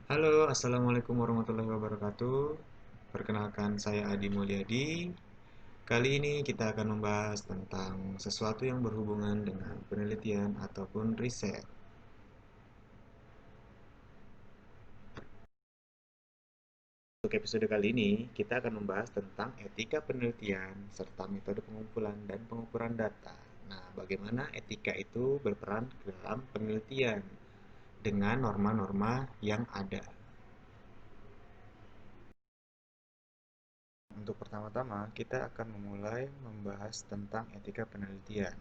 Halo, Assalamualaikum warahmatullahi wabarakatuh. Perkenalkan, saya Adi Mulyadi. Kali ini kita akan membahas tentang sesuatu yang berhubungan dengan penelitian ataupun riset. Untuk episode kali ini, kita akan membahas tentang etika penelitian serta metode pengumpulan dan pengukuran data. Nah, bagaimana etika itu berperan dalam penelitian dengan norma-norma yang ada. Untuk pertama-tama, kita akan memulai membahas tentang etika penelitian.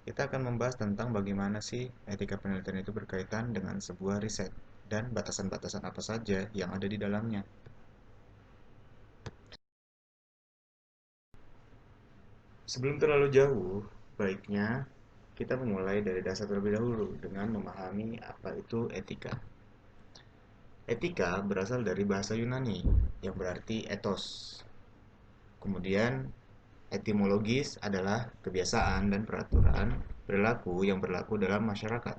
Kita akan membahas tentang bagaimana sih etika penelitian itu berkaitan dengan sebuah riset dan batasan-batasan apa saja yang ada di dalamnya. Sebelum terlalu jauh, baiknya kita memulai dari dasar terlebih dahulu dengan memahami apa itu etika. Etika berasal dari bahasa Yunani yang berarti ethos. Kemudian etimologis adalah kebiasaan dan peraturan perilaku yang berlaku dalam masyarakat.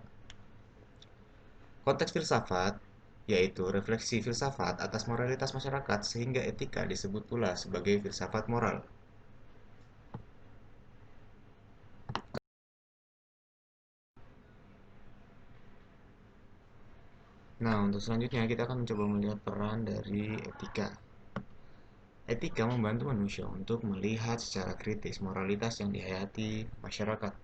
Konteks filsafat yaitu refleksi filsafat atas moralitas masyarakat sehingga etika disebut pula sebagai filsafat moral. Nah, untuk selanjutnya kita akan mencoba melihat peran dari etika. Etika membantu manusia untuk melihat secara kritis moralitas yang dihayati masyarakat.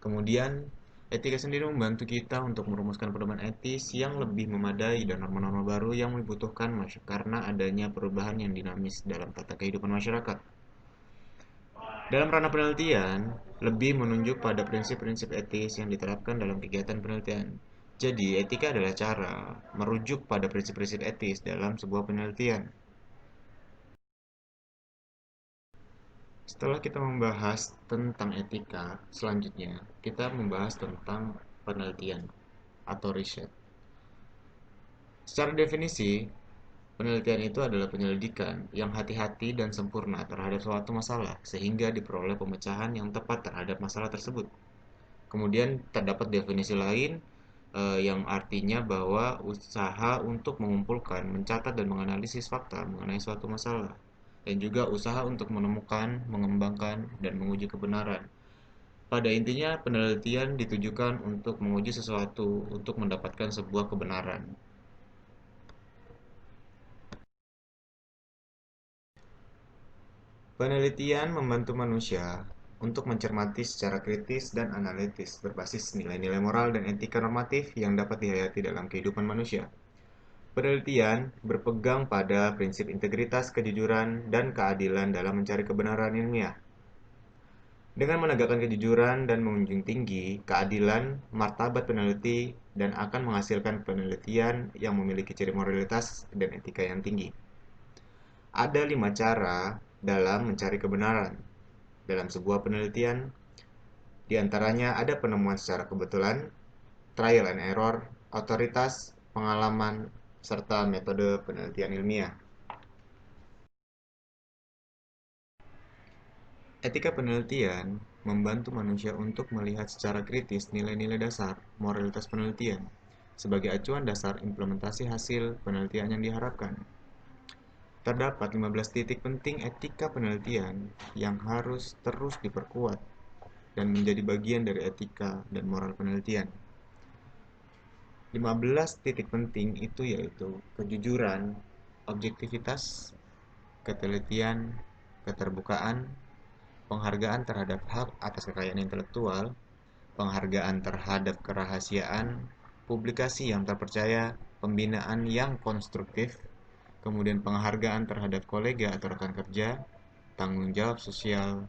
Kemudian, etika sendiri membantu kita untuk merumuskan pedoman etis yang lebih memadai dan norma-norma baru yang dibutuhkan karena adanya perubahan yang dinamis dalam tata kehidupan masyarakat. Dalam ranah penelitian, lebih menunjuk pada prinsip-prinsip etis yang diterapkan dalam kegiatan penelitian. Jadi, etika adalah cara merujuk pada prinsip-prinsip etis dalam sebuah penelitian. Setelah kita membahas tentang etika, selanjutnya kita membahas tentang penelitian atau riset. Secara definisi, penelitian itu adalah penyelidikan yang hati-hati dan sempurna terhadap suatu masalah, sehingga diperoleh pemecahan yang tepat terhadap masalah tersebut. Kemudian terdapat definisi lain yang artinya bahwa usaha untuk mengumpulkan, mencatat dan menganalisis fakta mengenai suatu masalah dan juga usaha untuk menemukan, mengembangkan dan menguji kebenaran. Pada intinya penelitian ditujukan untuk menguji sesuatu untuk mendapatkan sebuah kebenaran. Penelitian membantu manusia untuk mencermati secara kritis dan analitis berbasis nilai-nilai moral dan etika normatif yang dapat dihayati dalam kehidupan manusia. Penelitian berpegang pada prinsip integritas, kejujuran, dan keadilan dalam mencari kebenaran ilmiah. Dengan menegakkan kejujuran dan menjunjung tinggi keadilan, martabat peneliti, dan akan menghasilkan penelitian yang memiliki ciri moralitas dan etika yang tinggi. Ada 5 cara dalam mencari kebenaran. Dalam sebuah penelitian, di antaranya ada penemuan secara kebetulan, trial and error, otoritas, pengalaman, serta metode penelitian ilmiah. Etika penelitian membantu manusia untuk melihat secara kritis nilai-nilai dasar moralitas penelitian sebagai acuan dasar implementasi hasil penelitian yang diharapkan. Terdapat 15 titik penting etika penelitian yang harus terus diperkuat dan menjadi bagian dari etika dan moral penelitian. 15 titik penting itu yaitu kejujuran, objektivitas, ketelitian, keterbukaan, penghargaan terhadap hak atas kekayaan intelektual, penghargaan terhadap kerahasiaan, publikasi yang terpercaya, pembinaan yang konstruktif, kemudian penghargaan terhadap kolega atau rekan kerja, tanggung jawab sosial,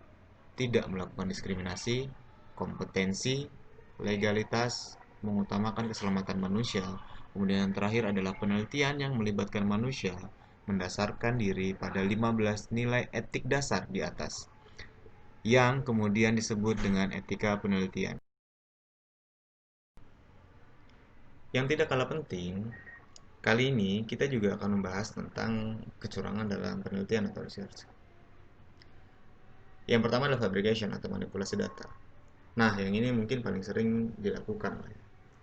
tidak melakukan diskriminasi, kompetensi, legalitas, mengutamakan keselamatan manusia. Kemudian yang terakhir adalah penelitian yang melibatkan manusia mendasarkan diri pada 15 nilai etik dasar di atas, yang kemudian disebut dengan etika penelitian. Yang tidak kalah penting, kali ini kita juga akan membahas tentang kecurangan dalam penelitian atau research. Yang pertama adalah fabrication atau manipulasi data. Nah, yang ini mungkin paling sering dilakukan,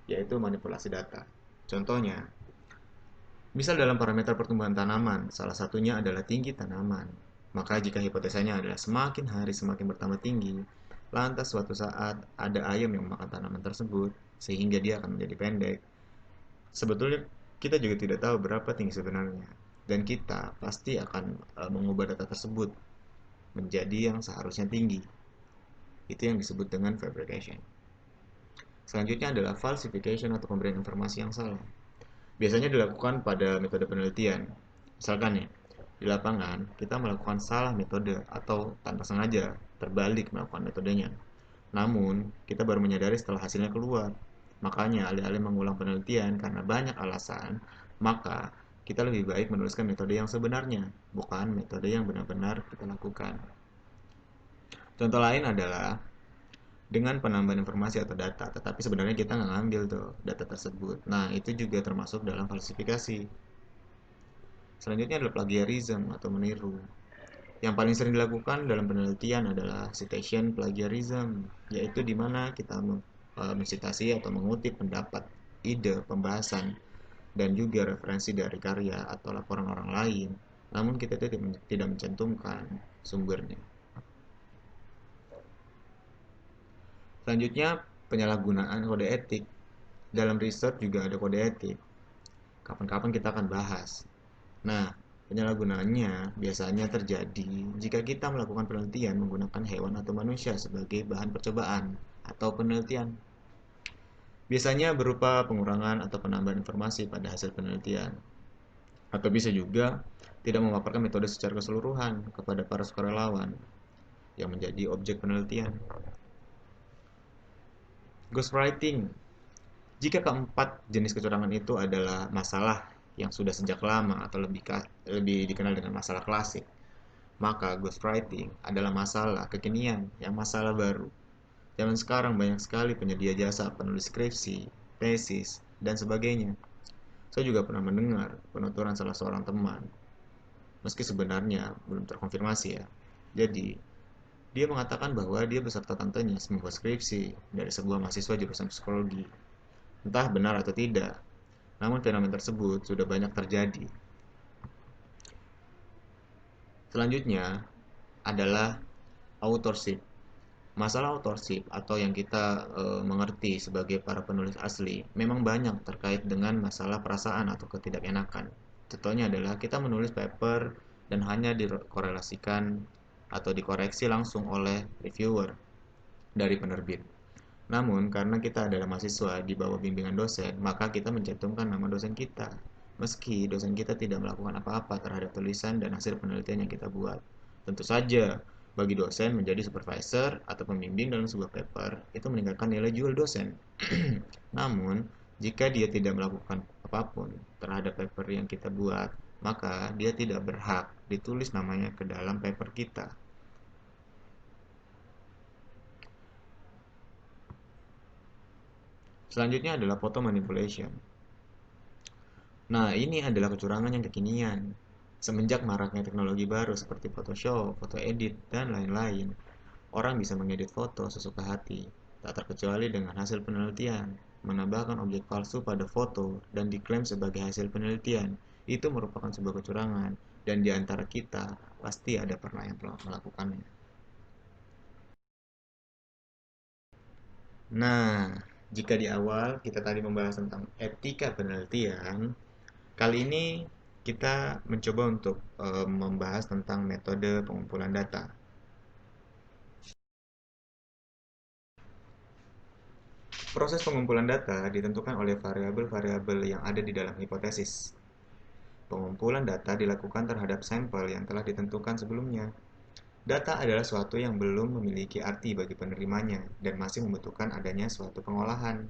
yaitu manipulasi data. Contohnya, Misal dalam parameter pertumbuhan tanaman, salah satunya adalah tinggi tanaman. Maka jika hipotesanya adalah semakin hari semakin bertambah tinggi, lantas suatu saat ada ayam yang memakan tanaman tersebut, sehingga dia akan menjadi pendek. Sebetulnya kita juga tidak tahu berapa tinggi sebenarnya, dan kita pasti akan mengubah data tersebut menjadi yang seharusnya tinggi. Itu yang disebut dengan fabrication. Selanjutnya adalah falsification atau pemberian informasi yang salah. Biasanya dilakukan pada metode penelitian. Misalkan ya, di lapangan kita melakukan salah metode atau tanpa sengaja terbalik melakukan metodenya. Namun, kita baru menyadari setelah hasilnya keluar. Makanya, alih-alih mengulang penelitian karena banyak alasan, maka kita lebih baik menuliskan metode yang sebenarnya, bukan metode yang benar-benar kita lakukan. Contoh lain adalah dengan penambahan informasi atau data, tetapi sebenarnya kita nggak ngambil tuh data tersebut. Nah, itu juga termasuk dalam falsifikasi. Selanjutnya adalah plagiarism atau meniru. Yang paling sering dilakukan dalam penelitian adalah citation plagiarism, yaitu di mana kita mensitasi atau mengutip pendapat, ide, pembahasan, dan juga referensi dari karya atau laporan orang lain, namun kita tidak mencantumkan sumbernya. Selanjutnya, penyalahgunaan kode etik. Dalam riset juga ada kode etik. Kapan-kapan kita akan bahas. Nah, penyalahgunaannya biasanya terjadi jika kita melakukan penelitian menggunakan hewan atau manusia sebagai bahan percobaan atau penelitian. Biasanya berupa pengurangan atau penambahan informasi pada hasil penelitian. Atau bisa juga tidak memaparkan metode secara keseluruhan kepada para sukarelawan yang menjadi objek penelitian. Ghostwriting. Jika keempat jenis kecurangan itu adalah masalah yang sudah sejak lama atau lebih dikenal dengan masalah klasik, maka ghostwriting adalah masalah kekinian yang masalah baru. Zaman sekarang banyak sekali penyedia jasa penulis skripsi, tesis, dan sebagainya. Saya juga pernah mendengar penuturan salah seorang teman, meski sebenarnya belum terkonfirmasi ya. Jadi, dia mengatakan bahwa dia beserta tantenya membuat skripsi dari sebuah mahasiswa jurusan psikologi. Entah benar atau tidak, namun fenomena tersebut sudah banyak terjadi. Selanjutnya adalah authorship. Masalah authorship atau yang kita mengerti sebagai para penulis asli memang banyak terkait dengan masalah perasaan atau ketidakenakan. Contohnya adalah kita menulis paper dan hanya dikorelasikan atau dikoreksi langsung oleh reviewer dari penerbit. Namun, karena kita adalah mahasiswa di bawah bimbingan dosen, maka kita mencantumkan nama dosen kita. Meski dosen kita tidak melakukan apa-apa terhadap tulisan dan hasil penelitian yang kita buat. Tentu saja, bagi dosen menjadi supervisor atau pembimbing dalam sebuah paper itu meningkatkan nilai jual dosen. Namun, jika dia tidak melakukan apapun terhadap paper yang kita buat, maka dia tidak berhak ditulis namanya ke dalam paper kita. Selanjutnya adalah photo manipulation. Nah, ini adalah kecurangan yang kekinian. Semenjak maraknya teknologi baru seperti Photoshop, foto edit, dan lain-lain, orang bisa mengedit foto sesuka hati, tak terkecuali dengan hasil penelitian. Menambahkan objek palsu pada foto dan diklaim sebagai hasil penelitian, itu merupakan sebuah kecurangan, dan di antara kita pasti ada pernah yang telah melakukannya. Nah, jika di awal kita tadi membahas tentang etika penelitian, kali ini kita mencoba untuk membahas tentang metode pengumpulan data. Proses pengumpulan data ditentukan oleh variabel-variabel yang ada di dalam hipotesis. Pengumpulan data dilakukan terhadap sampel yang telah ditentukan sebelumnya. Data adalah suatu yang belum memiliki arti bagi penerimanya dan masih membutuhkan adanya suatu pengolahan.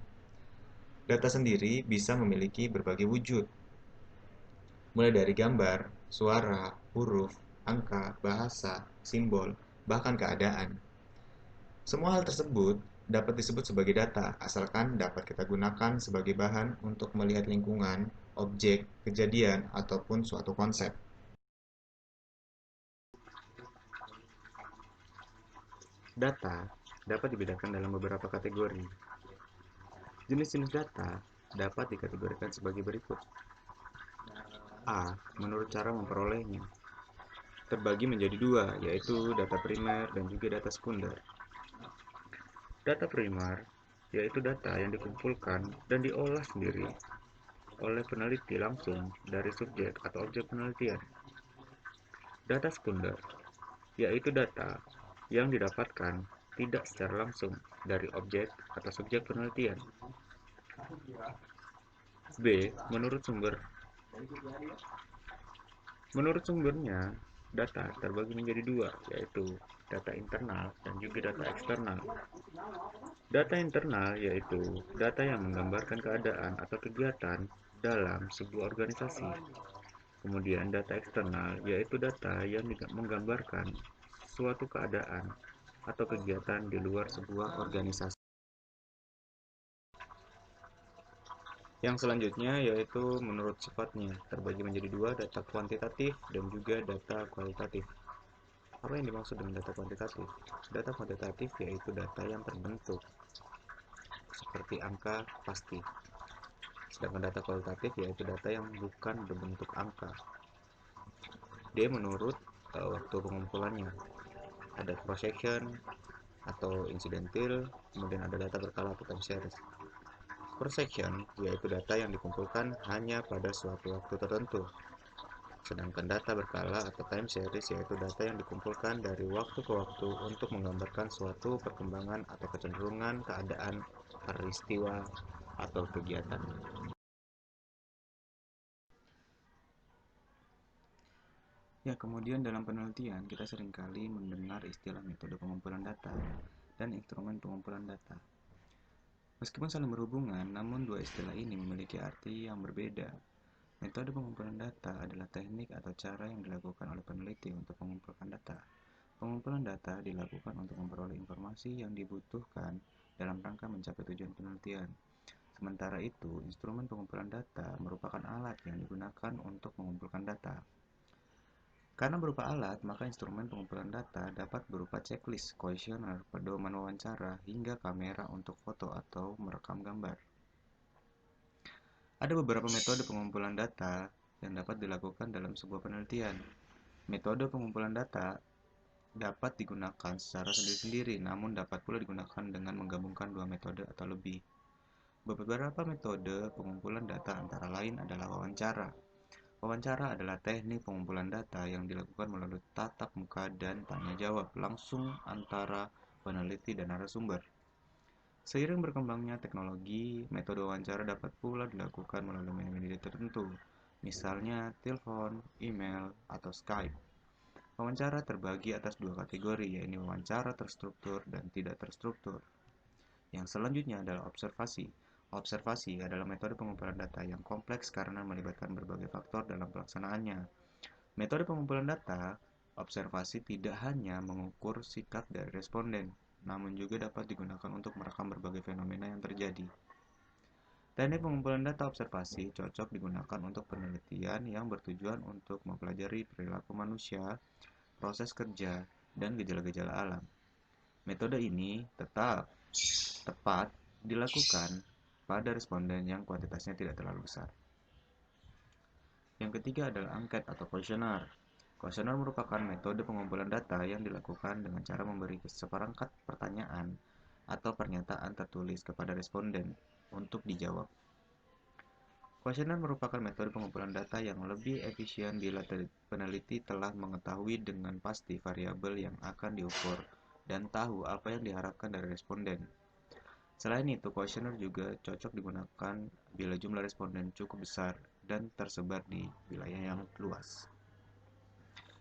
Data sendiri bisa memiliki berbagai wujud, mulai dari gambar, suara, huruf, angka, bahasa, simbol, bahkan keadaan. Semua hal tersebut dapat disebut sebagai data, asalkan dapat kita gunakan sebagai bahan untuk melihat lingkungan, objek, kejadian, ataupun suatu konsep. Data dapat dibedakan dalam beberapa kategori. Jenis-jenis data dapat dikategorikan sebagai berikut. A. Menurut cara memperolehnya, terbagi menjadi dua, yaitu data primer dan juga data sekunder. Data primer yaitu data yang dikumpulkan dan diolah sendiri oleh peneliti langsung dari subjek atau objek penelitian. Data sekunder yaitu data yang didapatkan tidak secara langsung dari objek atau subjek penelitian. B. Menurut sumber. Menurut sumbernya, data terbagi menjadi dua, yaitu data internal dan juga data eksternal. Data internal yaitu data yang menggambarkan keadaan atau kegiatan dalam sebuah organisasi. Kemudian data eksternal yaitu data yang menggambarkan suatu keadaan atau kegiatan di luar sebuah organisasi. Yang selanjutnya yaitu menurut sifatnya, terbagi menjadi dua, data kuantitatif dan juga data kualitatif. Apa yang dimaksud dengan data kuantitatif? Data kuantitatif yaitu data yang terbentuk seperti angka pasti. Sedangkan data kualitatif yaitu data yang bukan berbentuk angka. Dia menurut waktu pengumpulannya. Ada cross section atau incidental, kemudian ada data berkala atau time series. Cross section yaitu data yang dikumpulkan hanya pada suatu waktu tertentu. Sedangkan data berkala atau time series yaitu data yang dikumpulkan dari waktu ke waktu untuk menggambarkan suatu perkembangan atau kecenderungan keadaan, peristiwa, atau kegiatan. Ya, kemudian dalam penelitian kita seringkali mendengar istilah metode pengumpulan data dan instrumen pengumpulan data. Meskipun saling berhubungan, namun dua istilah ini memiliki arti yang berbeda. Metode pengumpulan data adalah teknik atau cara yang dilakukan oleh peneliti untuk mengumpulkan data. Pengumpulan data dilakukan untuk memperoleh informasi yang dibutuhkan dalam rangka mencapai tujuan penelitian. Sementara itu, instrumen pengumpulan data merupakan alat yang digunakan untuk mengumpulkan data. Karena berupa alat, maka instrumen pengumpulan data dapat berupa checklist, kuesioner, pedoman wawancara, hingga kamera untuk foto atau merekam gambar. Ada beberapa metode pengumpulan data yang dapat dilakukan dalam sebuah penelitian. Metode pengumpulan data dapat digunakan secara sendiri-sendiri, namun dapat pula digunakan dengan menggabungkan dua metode atau lebih. Beberapa metode pengumpulan data antara lain adalah wawancara. Wawancara adalah teknik pengumpulan data yang dilakukan melalui tatap muka dan tanya jawab langsung antara peneliti dan narasumber. Seiring berkembangnya teknologi, metode wawancara dapat pula dilakukan melalui media tertentu, misalnya telepon, email, atau Skype. Wawancara terbagi atas dua kategori, yaitu wawancara terstruktur dan tidak terstruktur. Yang selanjutnya adalah observasi. Observasi adalah metode pengumpulan data yang kompleks karena melibatkan berbagai faktor dalam pelaksanaannya. Metode pengumpulan data observasi tidak hanya mengukur sikap dari responden, namun juga dapat digunakan untuk merekam berbagai fenomena yang terjadi. Teknik pengumpulan data observasi cocok digunakan untuk penelitian yang bertujuan untuk mempelajari perilaku manusia, proses kerja, dan gejala-gejala alam. Metode ini tetap tepat dilakukan pada responden yang kuantitasnya tidak terlalu besar. Yang ketiga adalah angket atau kuesioner. Kuesioner merupakan metode pengumpulan data yang dilakukan dengan cara memberi seperangkat pertanyaan atau pernyataan tertulis kepada responden untuk dijawab. Kuesioner merupakan metode pengumpulan data yang lebih efisien bila peneliti telah mengetahui dengan pasti variabel yang akan diukur dan tahu apa yang diharapkan dari responden. Selain itu, kuesioner juga cocok digunakan bila jumlah responden cukup besar dan tersebar di wilayah yang luas.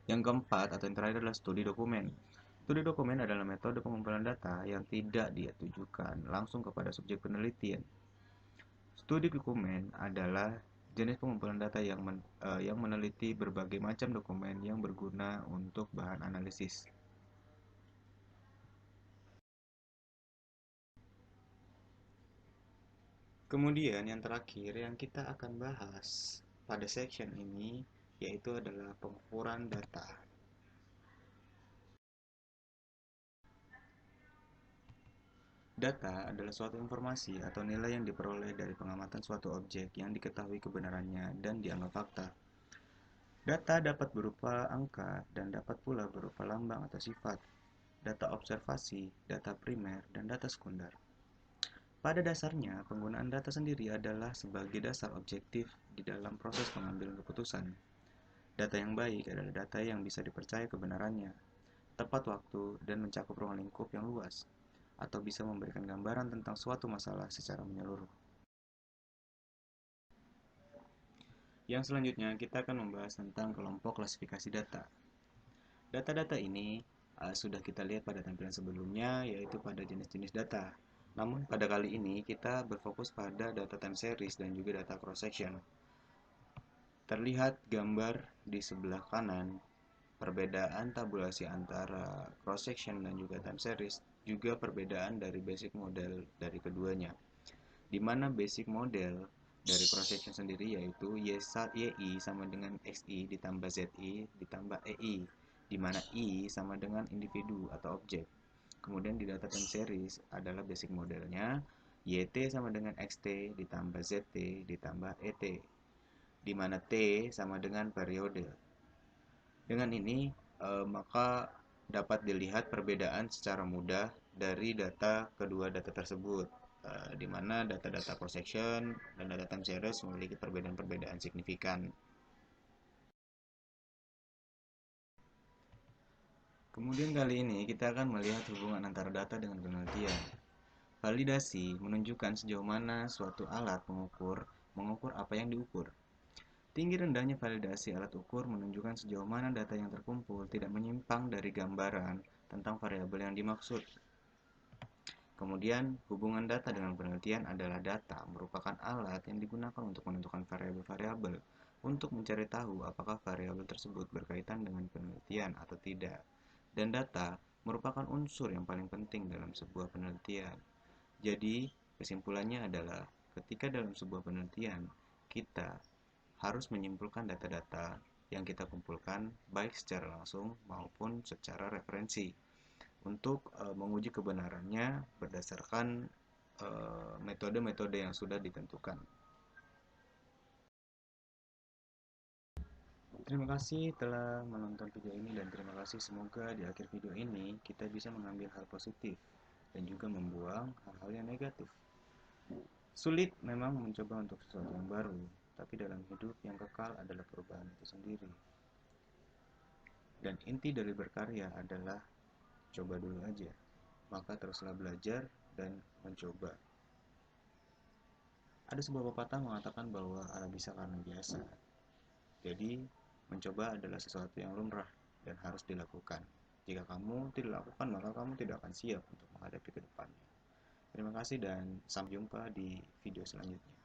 Yang keempat atau yang terakhir adalah studi dokumen. Studi dokumen adalah metode pengumpulan data yang tidak ditujukan langsung kepada subjek penelitian. Studi dokumen adalah jenis pengumpulan data yang meneliti berbagai macam dokumen yang berguna untuk bahan analisis. Kemudian yang terakhir yang kita akan bahas pada section ini yaitu adalah pengukuran data. Data adalah suatu informasi atau nilai yang diperoleh dari pengamatan suatu objek yang diketahui kebenarannya dan dianggap fakta. Data dapat berupa angka dan dapat pula berupa lambang atau sifat, data observasi, data primer, dan data sekunder. Pada dasarnya, penggunaan data sendiri adalah sebagai dasar objektif di dalam proses pengambilan keputusan. Data yang baik adalah data yang bisa dipercaya kebenarannya, tepat waktu, dan mencakup ruang lingkup yang luas, atau bisa memberikan gambaran tentang suatu masalah secara menyeluruh. Yang selanjutnya, kita akan membahas tentang kelompok klasifikasi data. Data-data ini sudah kita lihat pada tampilan sebelumnya, yaitu pada jenis-jenis data. Namun, pada kali ini kita berfokus pada data time series dan juga data cross-section. Terlihat gambar di sebelah kanan, perbedaan tabulasi antara cross-section dan juga time series, juga perbedaan dari basic model dari keduanya. Di mana basic model dari cross-section sendiri yaitu YI sama dengan XI ditambah ZI ditambah EI, di mana I sama dengan individu atau objek. Kemudian di data time series adalah basic modelnya YT sama dengan XT ditambah ZT ditambah ET, di mana T sama dengan periode. Dengan ini, maka dapat dilihat perbedaan secara mudah dari data kedua data tersebut, di mana data-data cross-section dan data time series memiliki perbedaan-perbedaan signifikan. Kemudian kali ini kita akan melihat hubungan antara data dengan penelitian. Validasi menunjukkan sejauh mana suatu alat mengukur apa yang diukur. Tinggi rendahnya validasi alat ukur menunjukkan sejauh mana data yang terkumpul tidak menyimpang dari gambaran tentang variabel yang dimaksud. Kemudian, hubungan data dengan penelitian adalah data merupakan alat yang digunakan untuk menentukan variabel-variabel untuk mencari tahu apakah variabel tersebut berkaitan dengan penelitian atau tidak. Dan data merupakan unsur yang paling penting dalam sebuah penelitian. Jadi, kesimpulannya adalah ketika dalam sebuah penelitian, kita harus menyimpulkan data-data yang kita kumpulkan baik secara langsung maupun secara referensi untuk menguji kebenarannya berdasarkan metode-metode yang sudah ditentukan. Terima kasih telah menonton video ini dan terima kasih, semoga di akhir video ini kita bisa mengambil hal positif dan juga membuang hal-hal yang negatif. Sulit memang mencoba untuk sesuatu yang baru, tapi dalam hidup yang kekal adalah perubahan itu sendiri. Dan inti dari berkarya adalah coba dulu aja. Maka teruslah belajar dan mencoba. Ada sebuah pepatah mengatakan bahwa ala bisa karena biasa. Jadi, mencoba adalah sesuatu yang lumrah dan harus dilakukan. Jika kamu tidak lakukan, maka kamu tidak akan siap untuk menghadapi ke depannya. Terima kasih dan sampai jumpa di video selanjutnya.